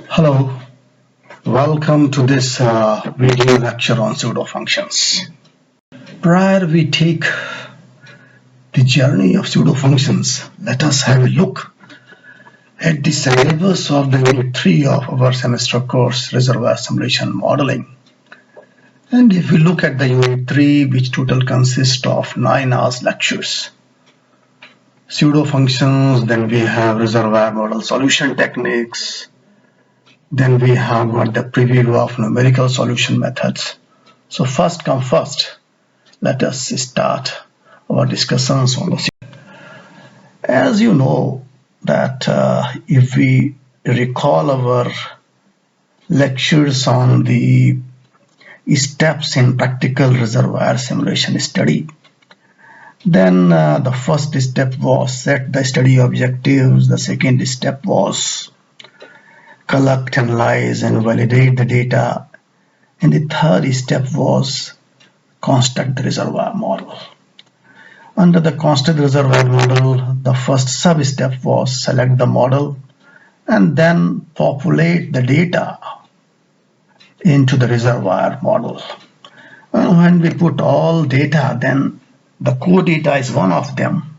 Hello, welcome to this video lecture on pseudofunctions. Prior we take the journey of pseudofunctions, let us have a look at the syllabus of the unit 3 of our semester course, Reservoir Simulation Modeling. And if we look at the unit 3, which total consists of 9 hours lectures, pseudofunctions, then we have reservoir model solution techniques, then we have got the preview of numerical solution methods. So first come first, let us start our discussions on the. As you know that if we recall our lectures on the steps in practical reservoir simulation study, then the first step was set the study objectives, the second step was collect, analyze and validate the data, and the third step was construct the reservoir model. Under the construct reservoir model, the first sub-step was select the model and then populate the data into the reservoir model. And when we put all data, then the core data is one of them.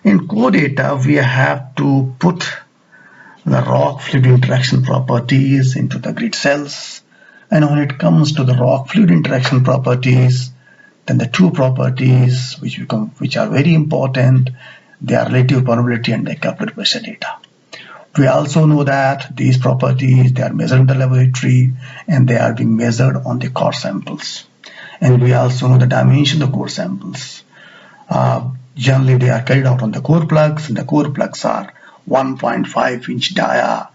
In core data, we have to put the rock fluid interaction properties into the grid cells, and when it comes to the rock fluid interaction properties, then the two properties which are very important, they are relative permeability and the capillary pressure data. We also know that these properties, they are measured in the laboratory and they are being measured on the core samples, and we also know the dimension of the core samples. Generally they are carried out on the core plugs, and the core plugs are 1.5 inch dia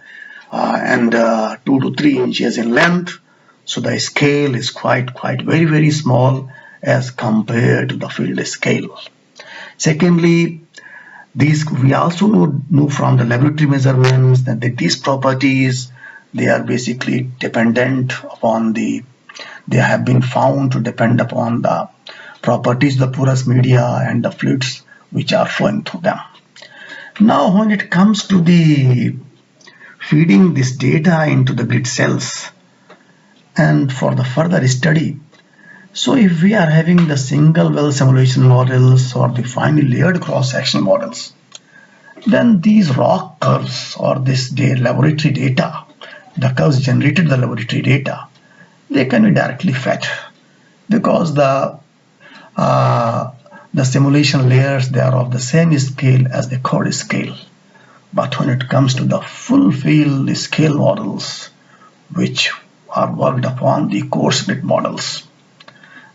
and 2 to 3 inches in length. So the scale is quite very small as compared to the field scale. Secondly, we also know from the laboratory measurements that these properties, they are basically dependent upon they have been found to depend upon the properties of the porous media and the fluids which are flowing through them. Now when it comes to the feeding this data into the grid cells and for the further study, so if we are having the single well simulation models or the finely layered cross-section models, then these rock curves or this laboratory data, the curves generated the laboratory data, they can be directly fed because the simulation layers, they are of the same scale as the core scale. But when it comes to the full field scale models, which are worked upon the core split models,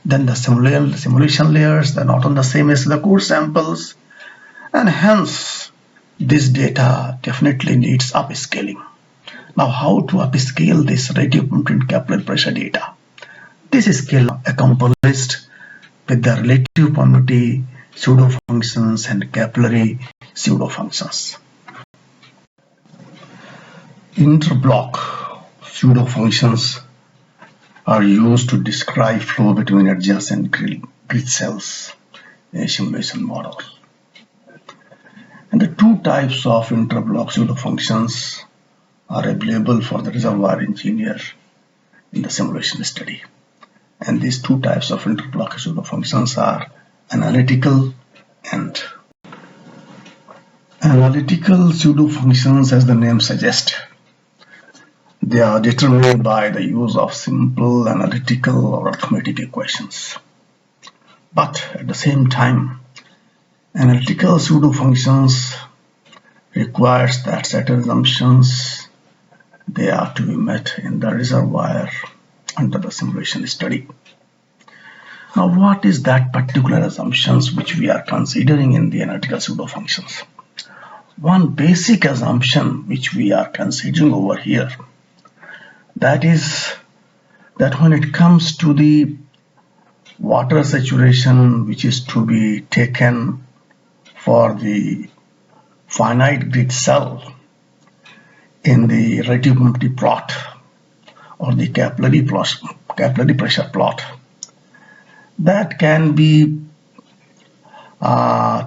then the simulation layers, they're not on the same as the core samples, and hence this data definitely needs upscaling. Now how to upscale this relative permeability and capillary pressure data? This is scale accomplished with the relative permeability pseudofunctions and capillary pseudofunctions. Interblock pseudofunctions are used to describe flow between adjacent grid cells in a simulation model. And the two types of interblock pseudofunctions are available for the reservoir engineer in the simulation study. And these two types of interblock pseudofunctions are analytical and analytical pseudofunctions, as the name suggests. They are determined by the use of simple analytical or arithmetic equations. But at the same time, analytical pseudofunctions requires that certain assumptions, they are to be met in the reservoir under the simulation study. Now what is that particular assumptions which we are considering in the analytical pseudofunctions? One basic assumption which we are considering over here, that is that when it comes to the water saturation which is to be taken for the finite grid cell in the relative permeability plot or the capillary pressure plot, that can be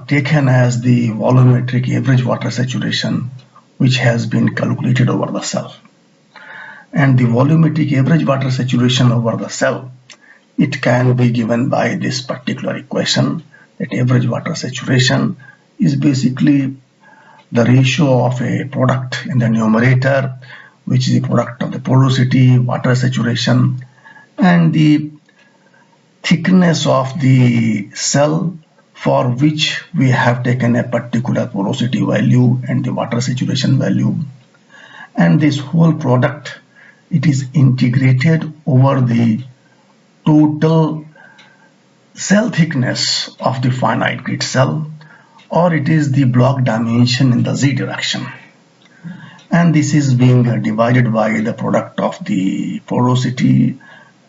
taken as the volumetric average water saturation which has been calculated over the cell. and the volumetric average water saturation over the cell, it can be given by this particular equation, that average water saturation is basically the ratio of a product in the numerator, which is the product of the porosity, water saturation, and the thickness of the cell for which we have taken a particular porosity value and the water saturation value. And this whole product, it is integrated over the total cell thickness of the finite grid cell, or it is the block dimension in the z direction, and this is being divided by the product of the porosity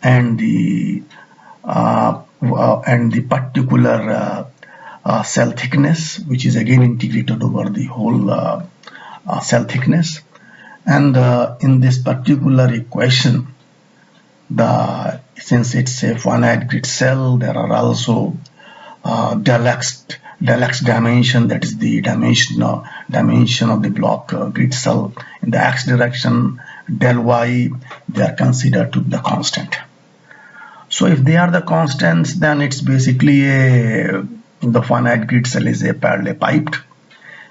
and the particular cell thickness, which is again integrated over the whole cell thickness. And in this particular equation, since it's a finite grid cell, there are also del x dimension, that is the dimension of the block grid cell in the x direction, del y, they are considered to be the constant. So if they are the constants, then it's basically the finite grid cell is a parallel piped,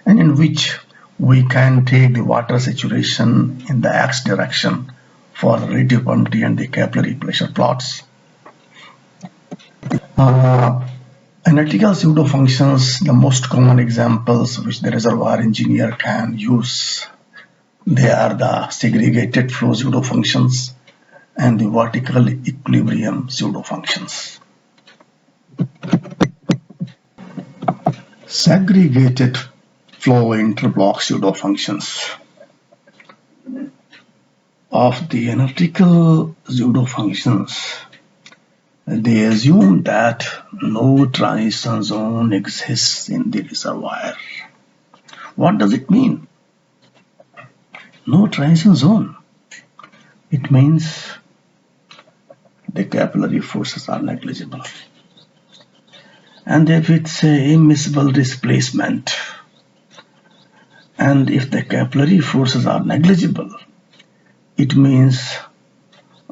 and in which we can take the water saturation in the x direction for the relative permeability and the capillary pressure plots. Analytical pseudo functions, the most common examples which the reservoir engineer can use, they are the segregated flow pseudo functions and the vertical equilibrium pseudo functions. Segregated flow interblock pseudo functions. Of the analytical pseudo functions, they assume that no transition zone exists in the reservoir. What does it mean? No transition zone. It means the capillary forces are negligible. And if it's a immiscible displacement, and if the capillary forces are negligible, it means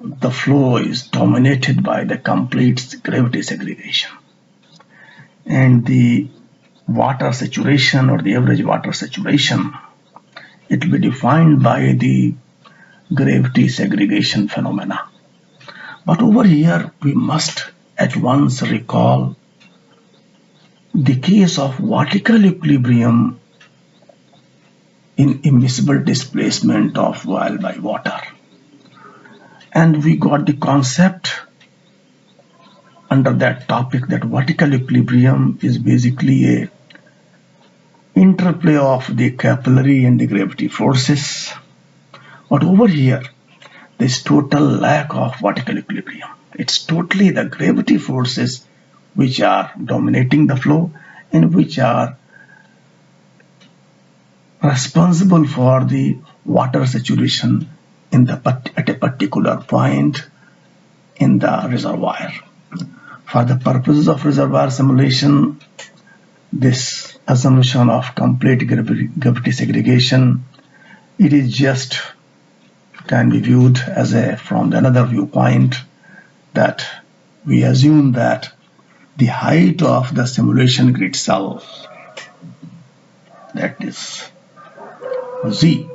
the flow is dominated by the complete gravity segregation, and the water saturation or the average water saturation, it will be defined by the gravity segregation phenomena. But over here we must at once recall the case of vertical equilibrium in immiscible displacement of oil by water. And we got the concept under that topic that vertical equilibrium is basically a interplay of the capillary and the gravity forces. But over here, there's total lack of vertical equilibrium. It's totally the gravity forces which are dominating the flow and which are responsible for the water saturation at a particular point in the reservoir. For the purposes of reservoir simulation, this assumption of complete gravity segregation, it is just can be viewed as from another viewpoint, that we assume that the height of the simulation grid cell, that is Z,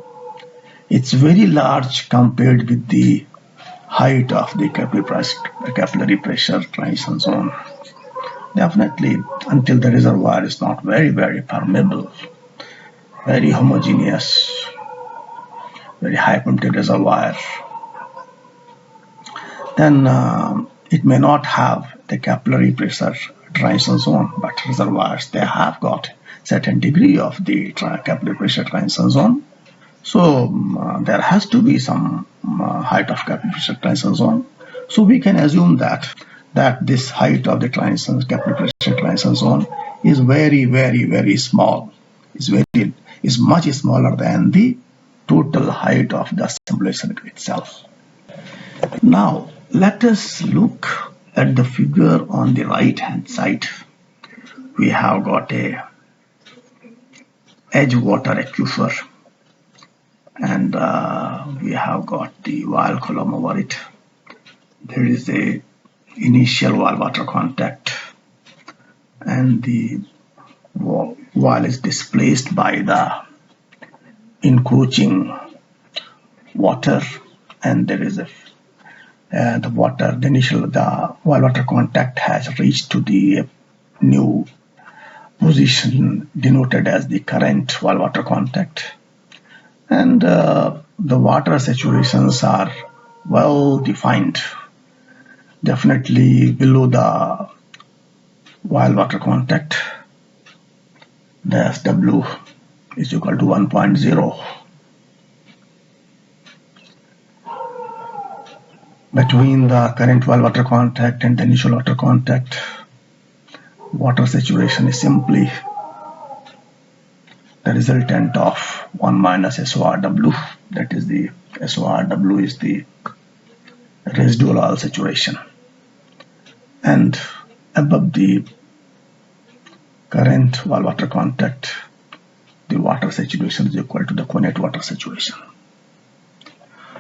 it's very large compared with the height of the capillary pressure transition zone. Definitely, until the reservoir is not very permeable, very homogeneous, very high permeability reservoir, then it may not have the capillary pressure transition zone, but reservoirs, they have got certain degree of the capillary pressure transition zone. So there has to be some height of capillary pressure transition zone. So we can assume that this height of the capillary pressure transition zone is very small. Is much smaller than the total height of the simulation grid itself. Now let us look at the figure on the right hand side. We have got a edge water aquifer, and we have got the vial column over it. There is a initial vial water contact, and the vial is displaced by the encroaching water, and there is a the vial water contact has reached to the new position denoted as the current vial water contact, and the water saturations are well defined. Definitely below the vial water contact, the SW is equal to 1.0. Between the current vial water contact and the initial water contact, water saturation is simply the resultant of 1 minus SORW. That is, the SORW is the residual oil saturation, and above the current vial water contact, the water saturation is equal to the connate water saturation.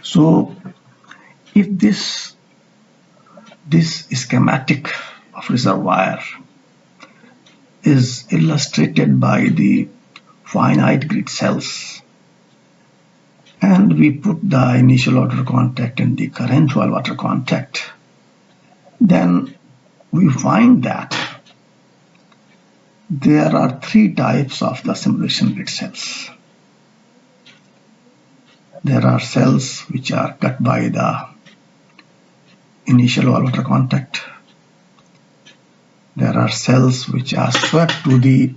So if this schematic of reservoir is illustrated by the finite grid cells, and we put the initial water contact and the current vial water contact, then we find that there are three types of the simulation grid cells. There are cells which are cut by the initial vial water contact. There are cells which are swept to the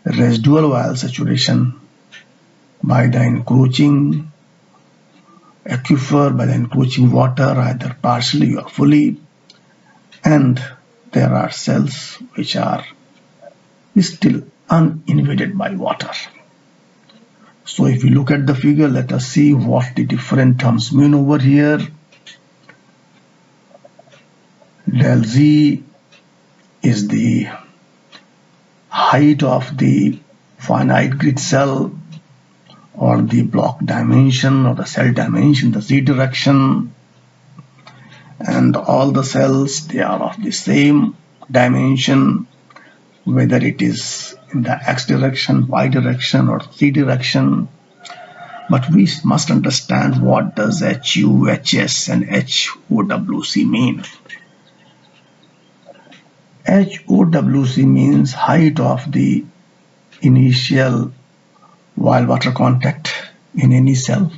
residual vial saturation by the encroaching aquifer, by the encroaching water, either partially or fully. And there are cells which are still uninvaded by water. So if we look at the figure, let us see what the different terms mean over here. Del Z is the height of the finite grid cell, or the block dimension, or the cell dimension, the Z direction, and all the cells, they are of the same dimension, whether it is in the X direction, Y direction, or Z direction. But we must understand what does HU, HS, and HOWC mean. HOWC means height of the initial vial water contact in any cell.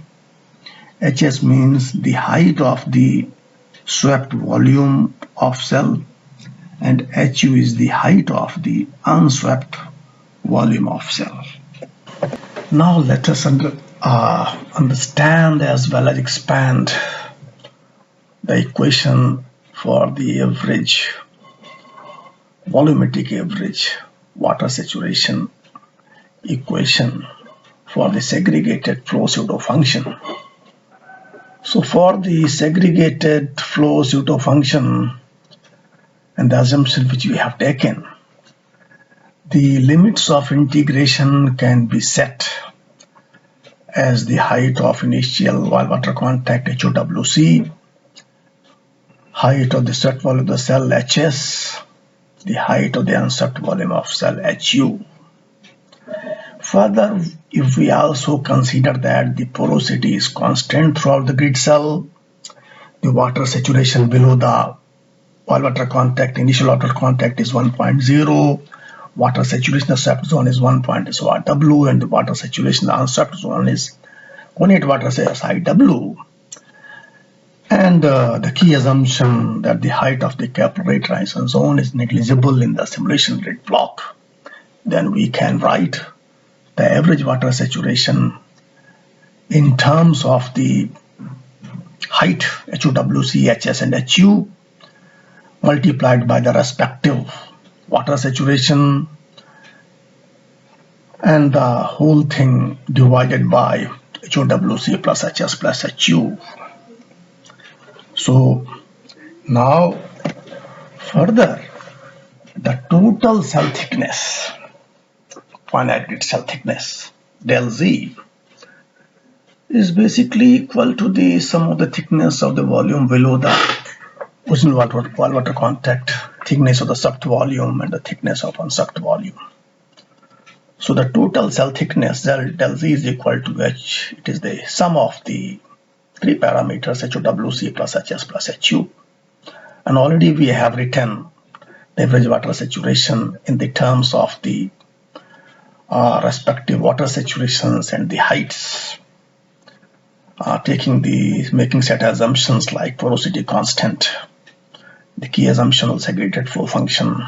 HS means the height of the swept volume of cell, and HU is the height of the unswept volume of cell. Now let us understand as well as expand the equation for the average volumetric average water saturation equation for the segregated flow pseudo function. So for the segregated flow pseudo function, and the assumption which we have taken, the limits of integration can be set as the height of initial vial water contact HOWC, height of the swept volume of the cell HS, the height of the unswept volume of cell HU. Further, if we also consider that the porosity is constant throughout the grid cell, the water saturation below the vial water contact, initial water contact, is 1.0, water saturation in the swept zone is 1.SORW, and the water saturation in the unswept zone is connate water SIW. And the key assumption that the height of the capillary transition zone is negligible in the simulation grid block, then we can write the average water saturation in terms of the height HOWC, HS, and HU multiplied by the respective water saturation, and the whole thing divided by HOWC plus HS plus HU. So now further, the total cell thickness, finite grid cell thickness, del Z, is basically equal to the sum of the thickness of the volume below the original water contact, thickness of the sucked volume, and the thickness of unsucked volume. So the total cell thickness del Z is equal to H. It is the sum of the three parameters HOWC plus HS plus HU. And already we have written the average water saturation in the terms of the respective water saturations and the heights, making set assumptions like porosity constant, the key assumption of segregated flow function.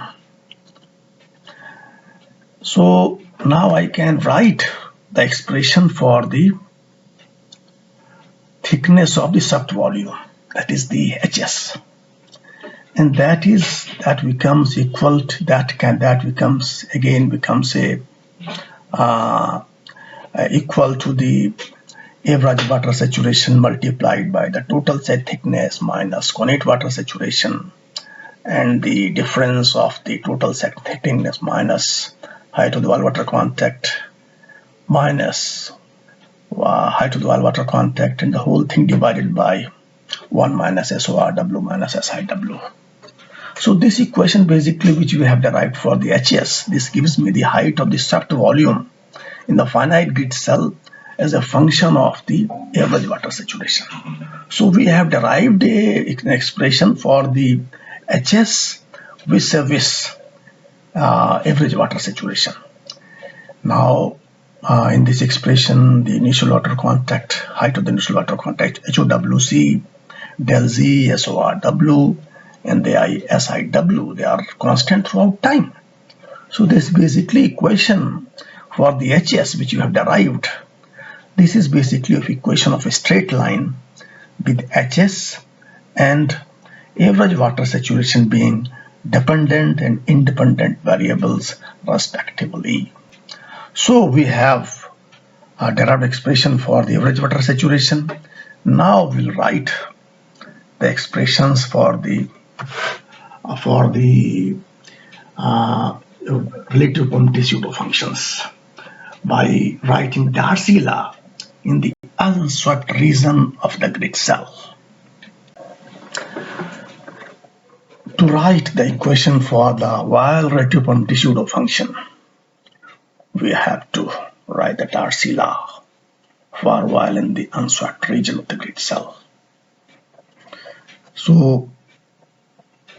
So now I can write the expression for the thickness of the sucked volume, that is the HS, and that becomes equal to equal to the average water saturation multiplied by the total set thickness minus connate water saturation, and the difference of the total set thickness minus height of the wall water contact minus height of the wall water contact, and the whole thing divided by 1 minus SORW minus SIW. So this equation basically, which we have derived for the HS, this gives me the height of the sucked volume in the finite grid cell as a function of the average water saturation. So we have derived an expression for the HS vis-a-vis average water saturation. Now in this expression, the initial water contact, height of the initial water contact, HOWC, del Z, SORW, and the SIW, they are constant throughout time. So this basically equation for the HS which you have derived, this is basically an equation of a straight line with HS and average water saturation being dependent and independent variables respectively. So we have a derived expression for the average water saturation. Now we'll write the expressions for the relative permittivity pseudofunctions by writing Darcy law in the unswept region of the grid cell. To write the equation for the while relative permittivity pseudofunction, we have to write the Darcy law for while in the unswept region of the grid cell. So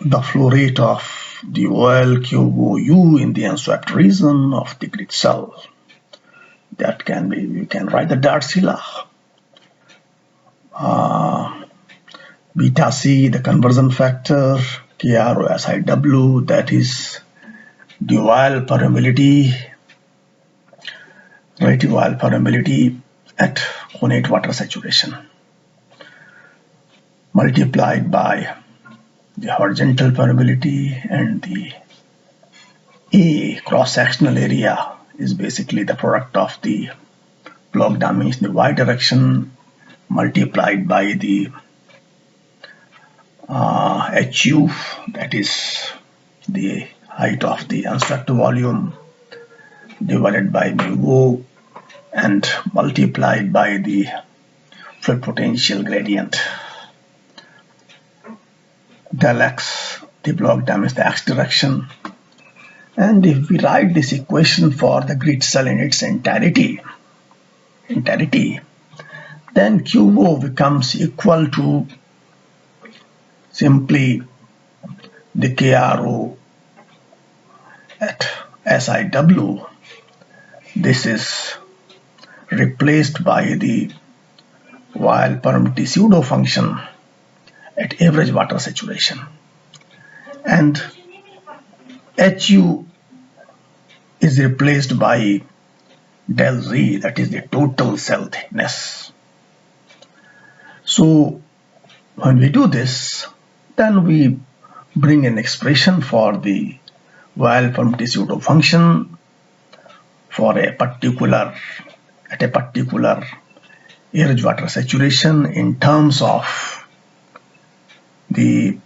the flow rate of the OL cube OU in the unswept region of the grid cell, that can be, we can write the Darcy law. Beta C, the conversion factor, KRO SIW, that is the oil permeability, relative oil permeability at connate water saturation, multiplied by the horizontal permeability, and the A cross-sectional area is basically the product of the block dimension in the y direction multiplied by the HU, that is the height of the unsucked volume, divided by mu O and multiplied by the fluid potential gradient. Del X, the block dimension, the X direction. And if we write this equation for the grid cell in its entirety, then QO becomes equal to simply the KRO at SIW. This is replaced by the while permittivity pseudo function at average water saturation, and HU is replaced by del Z, that is the total cell thickness. So when we do this, then we bring an expression for the while permittivity pseudo function for a particular average water saturation in terms of the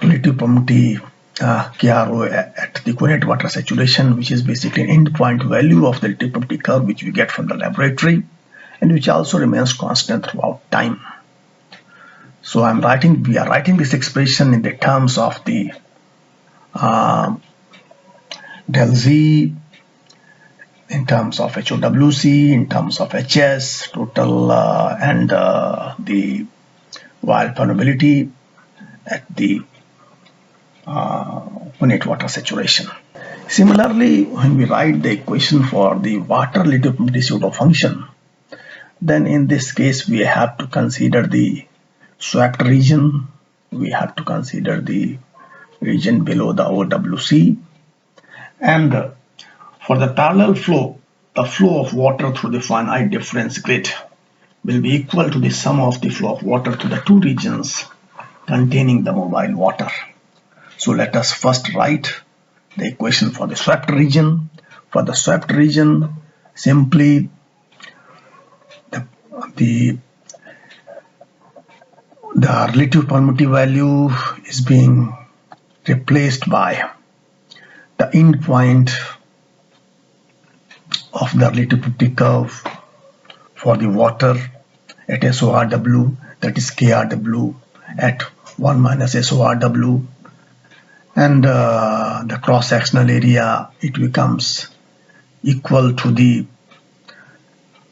relative permittivity KRO at the connate water saturation, which is basically an endpoint value of the relative permittivity curve which we get from the laboratory, and which also remains constant throughout time. So we are writing this expression in the terms of the del Z, in terms of HOWC, in terms of HS, total and the wire permeability at the unit water saturation. Similarly, when we write the equation for the water relative permeability pseudo function, then in this case we have to consider the swept region, we have to consider the region below the OWC, and for the parallel flow, the flow of water through the finite difference grid will be equal to the sum of the flow of water to the two regions containing the mobile water. So let us first write the equation for the swept region. For the swept region, simply the relative permittivity value is being replaced by the end point of the relative permittivity curve for the water at SORW, that is KRW at 1 minus SORW, and the cross-sectional area, it becomes equal to the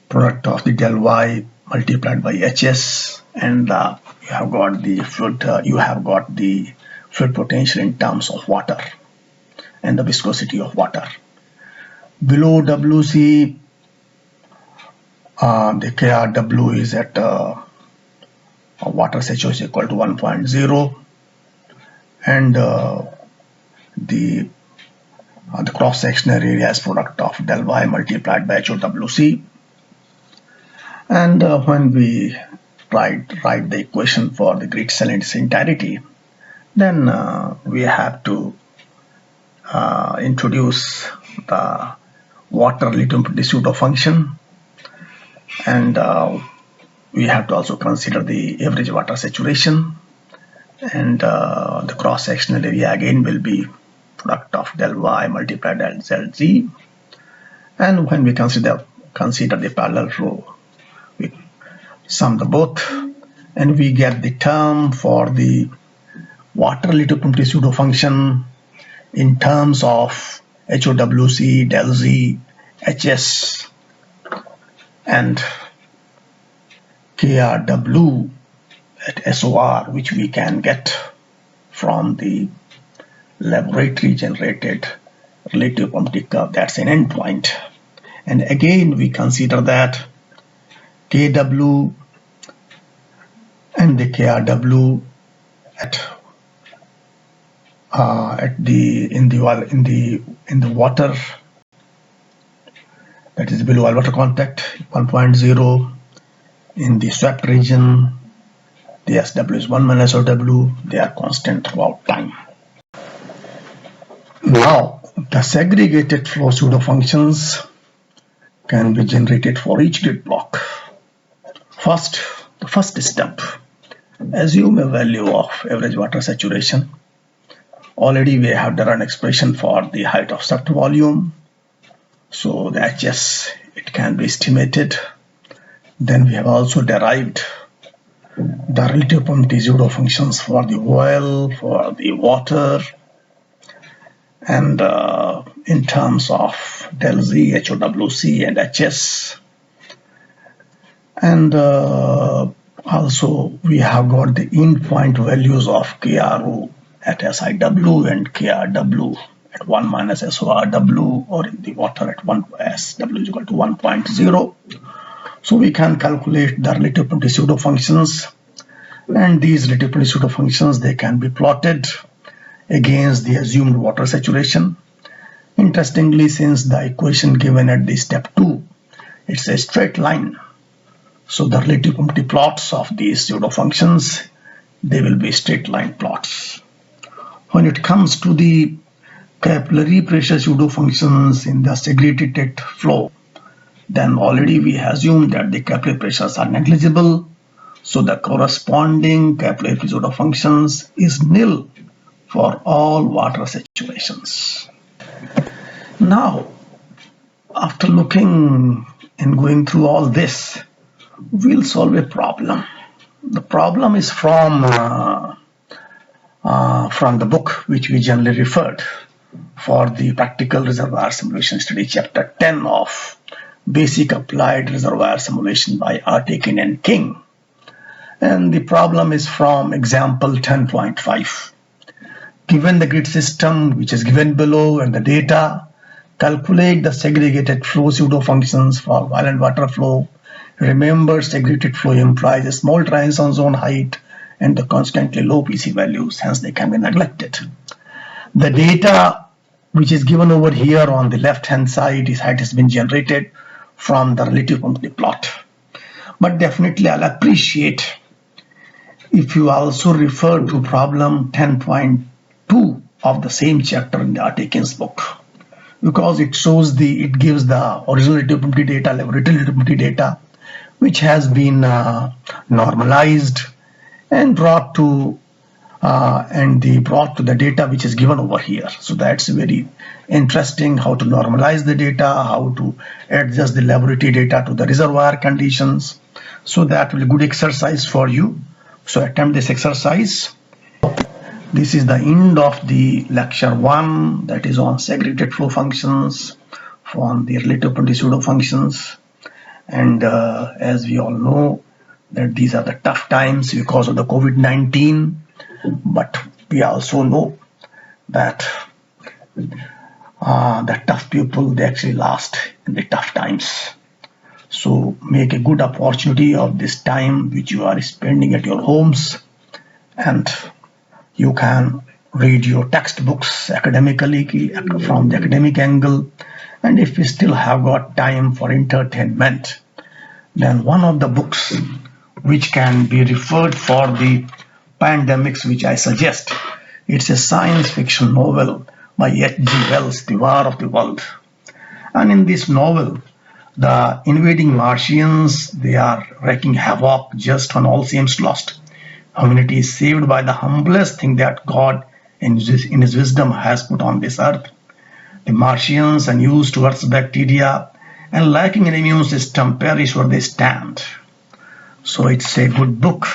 product of the del Y multiplied by HS, and you have got the fluid potential in terms of water and the viscosity of water. Below WC, the KRW is at water saturation equal to 1.0, and the cross-sectional area is product of del Y multiplied by HOWC. And when we write the equation for the grid salinity entirety, then we have to introduce the water relative permittivity pseudo function, and we have to also consider the average water saturation, and the cross-sectional area again will be product of del Y multiplied by del Z. And when we consider the parallel flow, we sum the both, and we get the term for the water relative permittivity pseudo function in terms of HOWC, del Z, HS, and KRW at SOR, which we can get from the laboratory generated relative permittivity curve, that's an endpoint. And again we consider that KW and the KRW in the water, that is below water contact, 1.0. In the swept region, the SW is 1 minus OW. They are constant throughout time. Now, the segregated flow pseudo functions can be generated for each grid block. The first step, assume a value of average water saturation. Already we have done an expression for the height of swept volume, so the HS, it can be estimated. Then we have also derived the relative permittivity pseudo functions for the oil, for the water, and in terms of del Z, HOWC, and HS. And also we have got the endpoint values of KRO at SIW and KRW at 1 minus SORW, or in the water at 1 SW is equal to 1.0. So we can calculate the relative permittivity pseudo functions, and these relative permittivity pseudo functions, they can be plotted against the assumed water saturation. Interestingly, since the equation given at the step 2, it's a straight line, so the relative permittivity plots of these pseudo functions, they will be straight line plots. When it comes to the capillary pressure pseudo functions in the segregated flow, then already we assume that the capillary pressures are negligible, so the corresponding capillary pseudo functions is nil for all water situations. Now, after looking and going through all this, we'll solve a problem. The problem is from the book which we generally referred for the practical reservoir simulation study, chapter 10 of Basic Applied Reservoir Simulation by Artekin and King. And the problem is from example 10.5. Given the grid system which is given below and the data, calculate the segregated flow pseudo functions for violent water flow. Remember, segregated flow implies a small transition zone height and the constantly low PC values, hence they can be neglected. The data which is given over here on the left hand side has been generated from the relative pumping plot. But definitely I'll appreciate if you also refer to problem 10.2 of the same chapter in the Artekin's book, because it gives the original relative pumping data, laboratory relative pumping data, which has been normalized and brought to the data which is given over here. So that's very interesting, how to normalize the data, how to adjust the laboratory data to the reservoir conditions. So that will be a good exercise for you. So attempt this exercise. This is the end of the lecture 1, that is on segregated flow functions from the relative pumping pseudo functions. And as we all know that these are the tough times because of the COVID-19, but we also know that the tough people, they actually last in the tough times. So make a good opportunity of this time which you are spending at your homes, and you can read your textbooks academically from the academic angle. And if you still have got time for entertainment, then one of the books which can be referred for the pandemics which I suggest, it's a science fiction novel by H.G. Wells, The War of the World. And in this novel, the invading Martians, they are wreaking havoc just when all seems lost. Humanity is saved by the humblest thing that God in his wisdom has put on this earth. The Martians, unused to Earth's bacteria and lacking an immune system, perish where they stand. So it's a good book,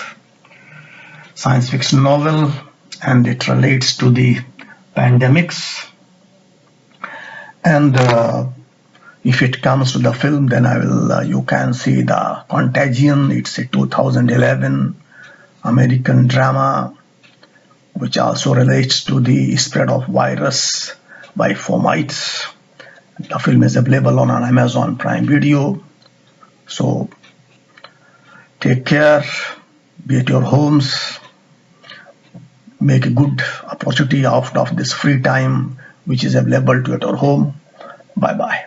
science fiction novel, and it relates to the pandemics. And if it comes to the film, then you can see the Contagion. It's a 2011 American drama which also relates to the spread of virus by fomites. The film is available on Amazon Prime Video. So take care, be at your homes, make a good opportunity out of this free time which is available to at your home. Bye bye.